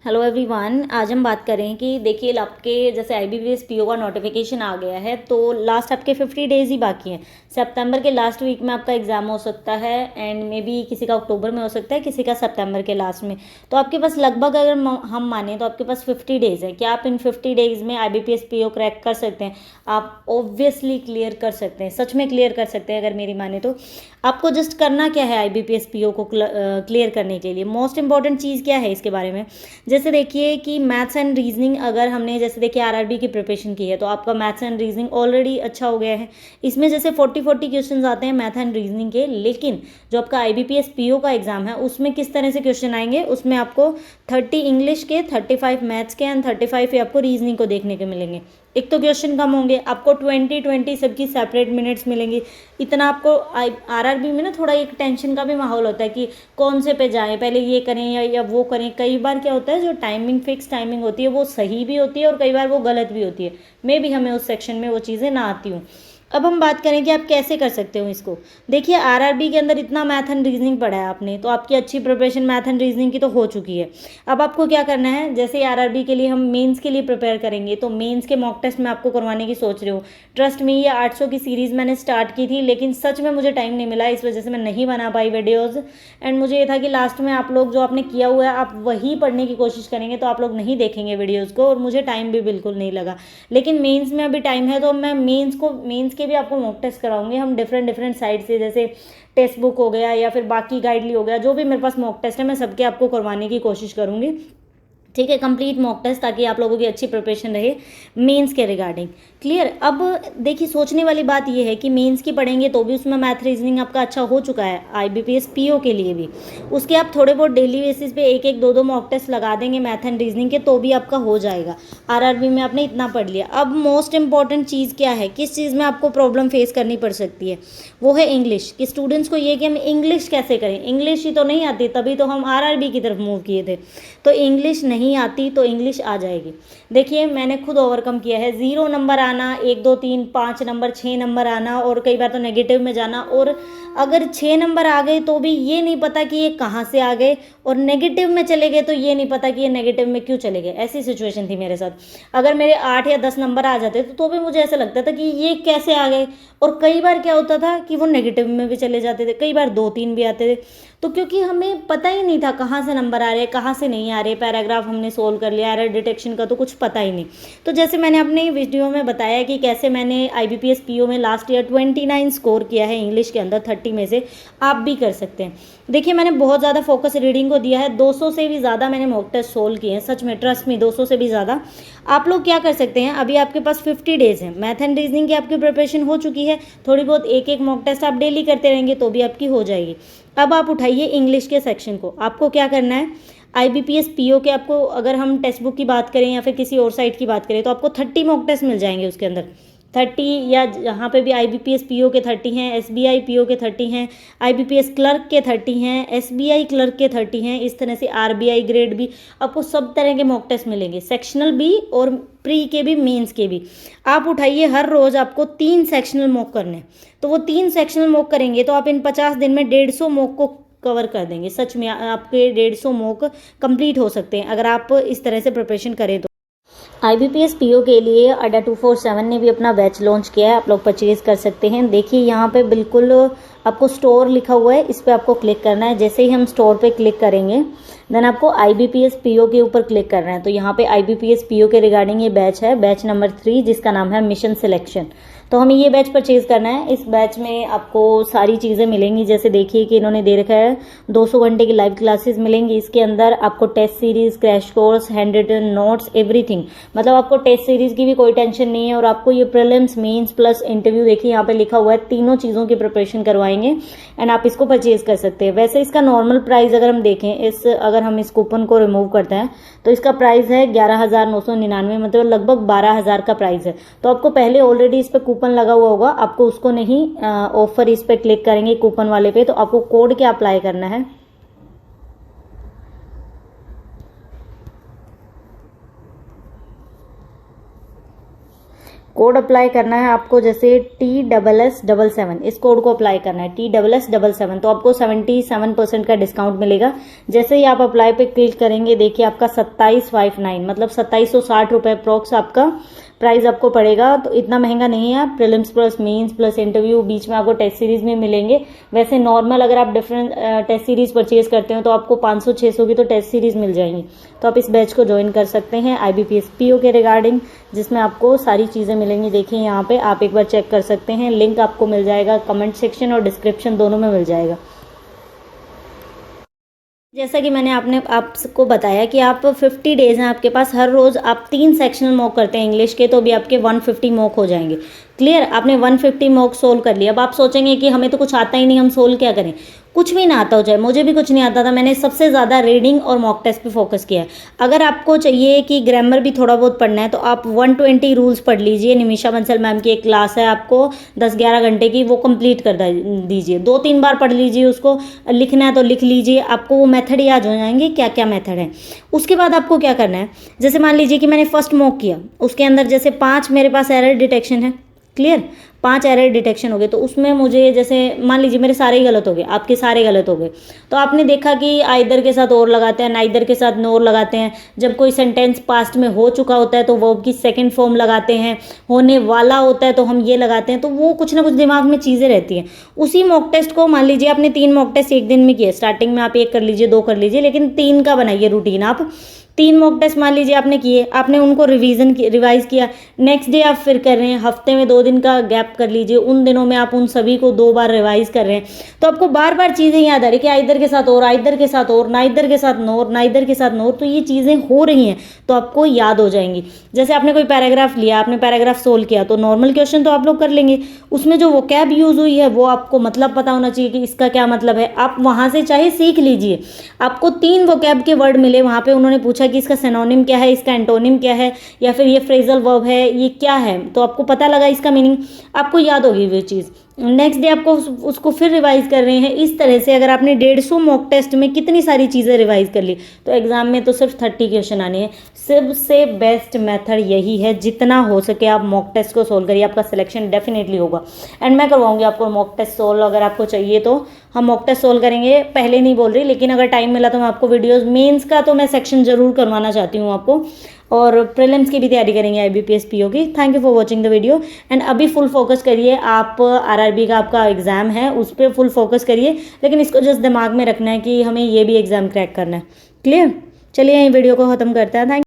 Hello everyone. आज हम बात करें कि देखिए आपके जैसे आईबीपीएस पीओ का नोटिफिकेशन आ गया है तो लास्ट आपके 50 डेज ही बाकी हैं। सितंबर के लास्ट वीक में आपका एग्ज़ाम हो सकता है एंड मे बी किसी का अक्टूबर में हो सकता है, किसी का सितंबर के लास्ट में। तो आपके पास लगभग अगर हम माने तो आपके पास 50 डेज है। क्या आप इन 50 डेज में आईबीपीएस पीओ क्रैक कर सकते हैं? आप ऑब्वियसली क्लियर कर सकते हैं, सच में क्लियर कर सकते हैं अगर मेरी माने तो। आपको जस्ट करना क्या है आईबीपीएस पीओ को क्लियर करने के लिए? मोस्ट इंपॉर्टेंट चीज़ क्या है इसके बारे में? जैसे देखिए कि मैथ्स एंड रीजनिंग अगर हमने जैसे देखिए आरआरबी की प्रिपरेशन की है तो आपका मैथ्स एंड रीजनिंग ऑलरेडी अच्छा हो गया है। इसमें जैसे 40 क्वेश्चन आते हैं मैथ एंड रीजनिंग के, लेकिन जो आपका आईबीपीएस पीओ का एग्जाम है उसमें किस तरह से क्वेश्चन आएंगे, उसमें आपको 30 इंग्लिश के, 35 मैथ्स के एंड 35 ही आपको रीजनिंग को देखने को मिलेंगे। एक तो क्वेश्चन कम होंगे, आपको 20 सबकी सेपरेट मिनट्स मिलेंगी। इतना आपको आरआरबी में ना थोड़ा एक टेंशन का भी माहौल होता है कि कौन से पे जाएं, पहले ये करें या वो करें। कई बार क्या होता है जो टाइमिंग फिक्स टाइमिंग होती है वो सही भी होती है और कई बार वो गलत भी होती है। मे भी हमें उस सेक्शन में वो चीज़ें ना आती हूँ। अब हम बात करें कि आप कैसे कर सकते हो इसको। देखिए आरआरबी के अंदर इतना मैथ एंड रीजनिंग पढ़ा है आपने, तो आपकी अच्छी प्रिपरेशन मैथ एंड रीजनिंग की तो हो चुकी है। अब आपको क्या करना है, जैसे आरआरबी के लिए हम मेंस के लिए प्रिपेयर करेंगे तो मेंस के मॉक टेस्ट मैं आपको करवाने की सोच रही हूँ। ट्रस्ट मी, ये 800 की सीरीज़ मैंने स्टार्ट की थी लेकिन सच में मुझे टाइम नहीं मिला, इस वजह से मैं नहीं बना पाई वीडियोज़। एंड मुझे ये था कि लास्ट में आप लोग जो आपने किया हुआ है आप वही पढ़ने की कोशिश करेंगे तो आप लोग नहीं देखेंगे वीडियोज़ को, और मुझे टाइम भी बिल्कुल नहीं लगा। लेकिन मेंस में अभी टाइम है तो मैं मेंस के भी आपको मॉक टेस्ट कराऊंगी। हम डिफरेंट साइट से, जैसे टेक्स्ट बुक हो गया या फिर बाकी गाइडली हो गया, जो भी मेरे पास मॉक टेस्ट है मैं सबके आपको करवाने की कोशिश करूंगी। ठीक है, कंप्लीट मॉक टेस्ट, ताकि आप लोगों की अच्छी प्रिपरेशन रहे मेंस के रिगार्डिंग। क्लियर? अब देखिए सोचने वाली बात यह है कि मेंस की पढ़ेंगे तो भी उसमें मैथ रीजनिंग आपका अच्छा हो चुका है आईबीपीएस पीओ के लिए भी। उसके आप थोड़े बहुत डेली बेसिस पे एक एक दो दो मॉक टेस्ट लगा देंगे मैथ एंड रीजनिंग के तो भी आपका हो जाएगा। आरआरबी में आपने इतना पढ़ लिया। अब मोस्ट इंपॉर्टेंट चीज़ क्या है, किस चीज़ में आपको प्रॉब्लम फेस करनी पड़ सकती है, वो है इंग्लिश। कि स्टूडेंट्स को ये कि हम इंग्लिश कैसे करें, इंग्लिश ही तो नहीं आती, तभी तो हम आरआरबी की तरफ मूव किए थे। तो इंग्लिश नहीं आती तो इंग्लिश आ जाएगी। देखिए मैंने खुद ओवरकम किया है। 0 नंबर आना, 1 2 3 5 नंबर, 6 नंबर आना, और कई बार तो नेगेटिव में जाना। और अगर 6 नंबर आ गए तो भी ये नहीं पता कि ये कहाँ से आ गए, और नेगेटिव में चले गए तो ये नहीं पता कि ये नेगेटिव में क्यों चले गए। ऐसी सिचुएशन थी मेरे साथ। अगर मेरे 8 या 10 नंबर आ जाते तो भी मुझे ऐसा लगता था कि ये कैसे आ गए। और कई बार क्या होता था कि वो नेगेटिव में भी चले जाते थे, कई बार 2 3 भी आते थे। तो क्योंकि हमें पता ही नहीं था कहाँ से नंबर आ रहे कहाँ से नहीं आ रहे, पैराग्राफ हमने सोल्व कर लिया, एरर डिटेक्शन का तो कुछ पता ही नहीं। तो जैसे मैंने अपनी वीडियो में बताया कि कैसे मैंने आईबीपीएस पीओ में लास्ट ईयर 29 स्कोर किया है इंग्लिश के अंदर 30 में से, आप भी कर सकते हैं। देखिए मैंने बहुत ज़्यादा फोकस रीडिंग को दिया है, 200 से भी ज़्यादा मैंने मॉक टेस्ट सोल्व किए हैं, सच में, ट्रस्ट में, 200 से भी ज़्यादा। आप लोग क्या कर सकते हैं, अभी आपके पास 50 डेज है, मैथ एंड रीजनिंग की आपकी प्रिपरेशन हो चुकी है, थोड़ी बहुत एक एक मॉक टेस्ट आप डेली करते रहेंगे तो भी आपकी हो जाएगी। अब आप उठाइए इंग्लिश के सेक्शन को। आपको क्या करना है, आईबीपीएस पीओ के आपको, अगर हम टेक्स्ट बुक की बात करें या फिर किसी और साइट की बात करें, तो आपको 30 मॉक टेस्ट मिल जाएंगे उसके अंदर। 30, या यहाँ पे भी आईबीपीएस पीओ के 30 हैं, एसबीआई पीओ के 30 हैं, आईबीपीएस क्लर्क के 30 हैं, एसबीआई क्लर्क के 30 हैं, इस तरह से आरबीआई ग्रेड भी आपको सब तरह के मॉक टेस्ट मिलेंगे, सेक्शनल भी और प्री के भी, मेंस के भी। आप उठाइए, हर रोज़ आपको 3 सेक्शनल मॉक करने। तो वो 3 सेक्शनल मॉक करेंगे तो आप इन 50 दिन में 150 मॉक को कवर कर देंगे। सच में आपके 150 मॉक कंप्लीट हो सकते हैं अगर आप इस तरह से प्रिपरेशन करें तो। आईबीपीएस पीओ के लिए अड्डा 247 ने भी अपना बैच लॉन्च किया है, आप लोग परचेज कर सकते हैं। देखिए यहाँ पे बिल्कुल आपको स्टोर लिखा हुआ है, इस पर आपको क्लिक करना है। जैसे ही हम स्टोर पे क्लिक करेंगे देन आपको आईबीपीएस पीओ के ऊपर क्लिक करना है। तो यहाँ पे आईबीपीएस पीओ के रिगार्डिंग ये बैच है, बैच नंबर 3, जिसका नाम है मिशन सिलेक्शन। तो हमें ये बैच परचेज करना है। इस बैच में आपको सारी चीज़ें मिलेंगी, जैसे देखिए कि इन्होंने दे रखा है 200 घंटे की लाइव क्लासेस मिलेंगी। इसके अंदर आपको test series, crash course, hand written notes, everything. मतलब आपको टेस्ट सीरीज की भी कोई टेंशन नहीं है, और आपको ये प्रीलिम्स, मेंस प्लस इंटरव्यू, देखिए यहाँ पे लिखा हुआ है, तीनों चीज़ों की प्रिपरेशन करवाएंगे एंड आप इसको परचेज कर सकते हैं। वैसे इसका नॉर्मल प्राइस अगर हम देखें, अगर हम इस कूपन को रिमूव करते हैं तो इसका प्राइस है 11,999, मतलब लगभग 12,000 का प्राइस है। तो आपको पहले ऑलरेडी इस पर कूपन लगा हुआ होगा, आपको उसको नहीं, ऑफर इस पर क्लिक करेंगे कूपन वाले पे तो आपको कोड क्या अप्लाई करना है, कोड अप्लाई करना है आपको, जैसे TSS77, इस कोड को अप्लाई करना है TSS77, तो आपको 77% का डिस्काउंट मिलेगा। जैसे ही आप अप्लाई पे क्लिक करेंगे, देखिए आपका 2759 मतलब 2760 रुपये अप्रोक्स आपका प्राइस आपको पड़ेगा। तो इतना महंगा नहीं है, prelims plus mains plus interview, बीच में आपको टेस्ट सीरीज में मिलेंगे। वैसे नॉर्मल अगर आप डिफरेंट टेस्ट सीरीज परचेज करते हो तो आपको 500-600 की तो टेस्ट सीरीज मिल जाएंगी। तो आप इस बैच को ज्वाइन कर सकते हैं IBPS PO के रिगार्डिंग, जिसमें आपको सारी चीज़ें मिलेंगी। देखिए यहाँ पे आप एक बार चेक कर सकते हैं, लिंक आपको मिल जाएगा कमेंट सेक्शन और डिस्क्रिप्शन दोनों में मिल जाएगा। जैसा कि मैंने आपको बताया कि आप 50 डेज हैं आपके पास, हर रोज़ आप 3 सेक्शनल मॉक करते हैं इंग्लिश के, तो भी आपके 150 मॉक हो जाएंगे। क्लियर, आपने 150 मॉक सोल्व कर लिया। अब आप सोचेंगे कि हमें तो कुछ आता ही नहीं, हम सोल्व क्या करें। कुछ भी ना आता हो जाए, मुझे भी कुछ नहीं आता था, मैंने सबसे ज़्यादा रीडिंग और मॉक टेस्ट पे फोकस किया है। अगर आपको चाहिए कि ग्रामर भी थोड़ा बहुत पढ़ना है तो आप 120 रूल्स पढ़ लीजिए। निमिषा बंसल मैम की एक क्लास है, आपको 10-11 घंटे की, वो कंप्लीट कर दीजिए। 2-3 बार पढ़ लीजिए उसको, लिखना है तो लिख लीजिए, आपको वो मेथड याद हो जाएंगे क्या क्या मेथड है। उसके बाद आपको क्या करना है, जैसे मान लीजिए कि मैंने फर्स्ट मॉक किया, उसके अंदर जैसे 5 मेरे पास एरर डिटेक्शन है। क्लियर, 5 एरर डिटेक्शन हो गए, तो उसमें मुझे जैसे मान लीजिए मेरे सारे ही गलत हो गए, आपके सारे गलत हो गए, तो आपने देखा कि आइदर के साथ और लगाते हैं, नाइदर के साथ नोर लगाते हैं। जब कोई सेंटेंस पास्ट में हो चुका होता है तो वर्ब की सेकंड फॉर्म लगाते हैं, होने वाला होता है तो हम ये लगाते हैं। तो वो कुछ ना कुछ दिमाग में चीज़ें रहती हैं। उसी मॉक टेस्ट को मान लीजिए आपने 3 मॉक टेस्ट एक दिन में किए, स्टार्टिंग में आप 1 कर लीजिए, 2 कर लीजिए, लेकिन 3 का बनाइए रूटीन। आप 3 मॉक टेस्ट मान लीजिए आपने किए, आपने उनको रिवाइज किया, नेक्स्ट डे आप फिर कर रहे हैं, हफ्ते में 2 दिन का गैप कर लीजिए, उन दिनों में आप उन सभी को 2 बार रिवाइज कर रहे हैं, तो आपको बार बार चीज़ें याद आ रही कि आइदर के साथ और, आइदर के साथ और, नाइदर के साथ नोर, नाइदर के साथ नोर, तो ये चीज़ें हो रही हैं तो आपको याद हो जाएंगी। जैसे आपने कोई पैराग्राफ लिया, आपने पैराग्राफ सोल्व किया, तो नॉर्मल क्वेश्चन तो आप लोग कर लेंगे, उसमें जो वोकैब यूज़ हुई है वो आपको मतलब पता होना चाहिए कि इसका क्या मतलब है। आप वहाँ से चाहे सीख लीजिए, आपको 3 वोकैब के वर्ड मिले, वहाँ पे उन्होंने पूछा कि इसका सिनोनिम क्या है, इसका एंटोनिम क्या है, या फिर ये फ्रेजल वर्ब है, ये क्या है, तो आपको पता लगा इसका मीनिंग, आपको याद होगी वो चीज़। नेक्स्ट डे आपको उसको फिर रिवाइज कर रहे हैं। इस तरह से अगर आपने 150 मॉक टेस्ट में कितनी सारी चीज़ें रिवाइज कर ली, तो एग्जाम में तो सिर्फ 30 क्वेश्चन आने हैं। सबसे बेस्ट मेथड यही है, जितना हो सके आप मॉक टेस्ट को सोल्व करिए, आपका सिलेक्शन डेफिनेटली होगा। एंड मैं करवाऊंगी आपको मॉक टेस्ट सोल्व, अगर आपको चाहिए तो हम मॉक टेस्ट सोल्व करेंगे, पहले नहीं बोल रही, लेकिन अगर टाइम मिला तो मैं आपको वीडियोज़, मेंस का तो मैं सेक्शन ज़रूर करवाना चाहती हूँ आपको, और प्रीलिम्स की भी तैयारी करेंगे IBPS PO की। Thank you for watching the video. And अभी फुल फोकस करिए, आप RRB का आपका एग्ज़ाम है, उस पर फुल फोकस करिए, लेकिन इसको जस्ट दिमाग में रखना है कि हमें ये भी एग्ज़ाम क्रैक करना है। क्लियर, चलिए यही वीडियो को ख़त्म करते हैं। थैंक